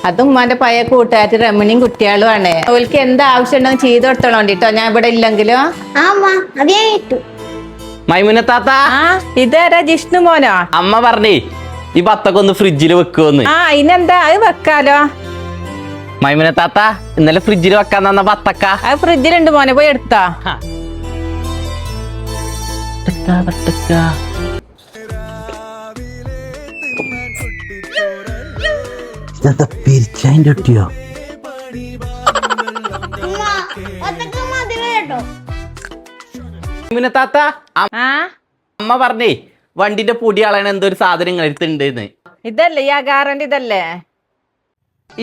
അത് ഉമ്മാന്റെ പഴയ കൂട്ടുകാരി രമണിയും കുട്ടികളും ആണ്. ഓൽക്ക് എന്ത് ആവശ്യം ഉണ്ടെങ്കിൽ ചെയ്ത് കൊടുത്തോളോണ്ടിട്ടോ, ഞാൻ ഇവിടെ ഇല്ലെങ്കിലോ. മൈമുനത്താത്ത, ഇതാരാ ജിഷ്ണു മോനോ? അമ്മ പറഞ്ഞേ ഈ ബത്തൊക്കെ ഒന്ന് ഫ്രിഡ്ജിൽ വെക്കുവന്ന്. അതിനെന്താ, അത് വെക്കാലോ. മൈമുനത്താത്ത, ഇന്നലെ ഫ്രിഡ്ജിൽ വെക്കാൻ തന്ന ബത്തക്ക അത് ഫ്രിഡ്ജിലുണ്ട് മോനെ, പോയി എടുത്താ. പിരിച്ചോ മൈമുനത്താത്ത, അമ്മ പറഞ്ഞേ വണ്ടിന്റെ പൊടി കളയണ എന്തോ ഒരു സാധനം നിങ്ങൾ എടുത്തിട്ടുണ്ടെന്ന്. ഇതല്ലേ ഈ അകാറന്റെ ഇതല്ലേ?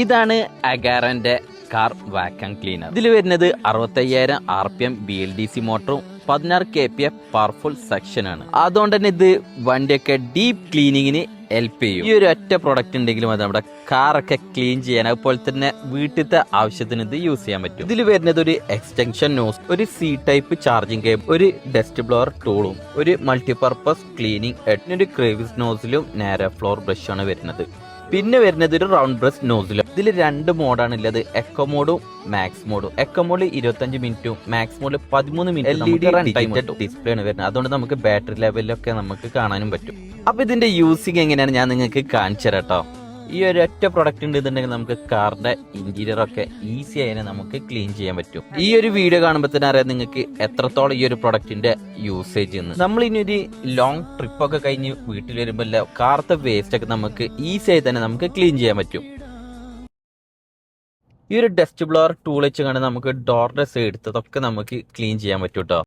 ഇതാണ് അഗാറന്റെ കാർ വാക്യൂം ക്ലീനർ. ഇതിൽ വരുന്നത് 65,000 RPM BLDC മോട്ടറും 16 kPa powerful section ആണ്. അതുകൊണ്ട് തന്നെ ഇത് വണ്ടിയൊക്കെ ഡീപ്പ് ക്ലീനിങ്ങിന് ഹെൽപ്പ് ചെയ്യും. ഈ ഒരു ഒറ്റ പ്രൊഡക്റ്റ് ഉണ്ടെങ്കിലും അത് നമ്മുടെ കാറൊക്കെ ക്ലീൻ ചെയ്യാൻ, അതുപോലെ തന്നെ വീട്ടിലത്തെ ആവശ്യത്തിന് ഇത് യൂസ് ചെയ്യാൻ പറ്റും. ഇതിൽ വരുന്നത് ഒരു എക്സ്റ്റൻഷൻ നോസ്, ഒരു സി ടൈപ്പ് ചാർജിങ് കേബിൾ, ഒരു ഡസ്റ്റ് ബ്ലോവർ ടൂളും, ഒരു മൾട്ടിപർപ്പസ് ക്ലീനിങ് ഹെഡ്, ഒരു ക്രേവിസ് നോസിലും നാരോ ഫ്ലോർ ബ്രഷ് ആണ് വരുന്നത്. പിന്നെ വരുന്നത് ഒരു റൗണ്ട് ബ്രഷ് നോസിലും. ഇതിൽ 2 മോഡാണ് ഉള്ളത്, എക്കോ മോഡും മാക്സ് മോഡും. എക്കോ മോഡ് 25 മിനിറ്റും മാക്സ് മോഡ് 13 മിനിറ്റ് ഡിസ്പ്ലേ ആണ് വരുന്നത്. അതുകൊണ്ട് നമുക്ക് ബാറ്ററി ലെവലിലൊക്കെ നമുക്ക് കാണാനും പറ്റും. അപ്പൊ ഇതിന്റെ യൂസിങ് എങ്ങനെയാണ് ഞാൻ നിങ്ങൾക്ക് കാണിച്ചു തരാം കേട്ടോ. ഈ ഒരു ഒറ്റ പ്രൊഡക്റ്റ് ഉണ്ടെന്നുണ്ടെങ്കിൽ നമുക്ക് കാറിന്റെ ഇന്റീരിയർ ഒക്കെ ഈസി ആയി നമുക്ക് ക്ലീൻ ചെയ്യാൻ പറ്റും. ഈ ഒരു വീഡിയോ കാണുമ്പോൾ തന്നെ അറിയാം നിങ്ങൾക്ക് എത്രത്തോളം ഈ ഒരു പ്രൊഡക്റ്റിന്റെ യൂസേജ് എന്ന്. നമ്മൾ ഇനി ഒരു ലോങ് ട്രിപ്പ് ഒക്കെ കഴിഞ്ഞ് വീട്ടിൽ വരുമ്പോൾ കാറത്തെ വേസ്റ്റ് ഒക്കെ നമുക്ക് ഈസി ആയി തന്നെ നമുക്ക് ക്ലീൻ ചെയ്യാൻ പറ്റും. ഈ ഒരു ഡസ്റ്റ് ബ്ലോവർ ടൂൾ വെച്ച് കണ്ട് നമുക്ക് ഡോറിന്റെ സൈഡത്തൊക്കെ നമുക്ക് ക്ലീൻ ചെയ്യാൻ പറ്റും കേട്ടോ.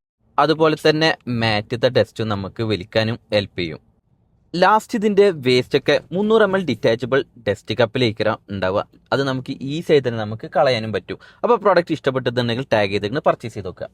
അതുപോലെ തന്നെ മാറ്റത്തെ ഡസ്റ്റും നമുക്ക് വലിക്കാനും ഹെൽപ്പ് ചെയ്യും. ലാസ്റ്റ് ഇതിന്റെ വേസ്റ്റ് ഒക്കെ 300 ml ഡിറ്റാച്ചബിൾ ഡസ്റ്റ് കപ്പിലേക്ക് ഉണ്ടാവുക. അത് നമുക്ക് ഈസി ആയി തന്നെ നമുക്ക് കളയാനും പറ്റും. അപ്പോൾ പ്രോഡക്റ്റ് ഇഷ്ടപ്പെട്ടതുണ്ടെങ്കിൽ ടാഗ് ചെയ്തിട്ട് പർച്ചേസ് ചെയ്ത് നോക്കുക.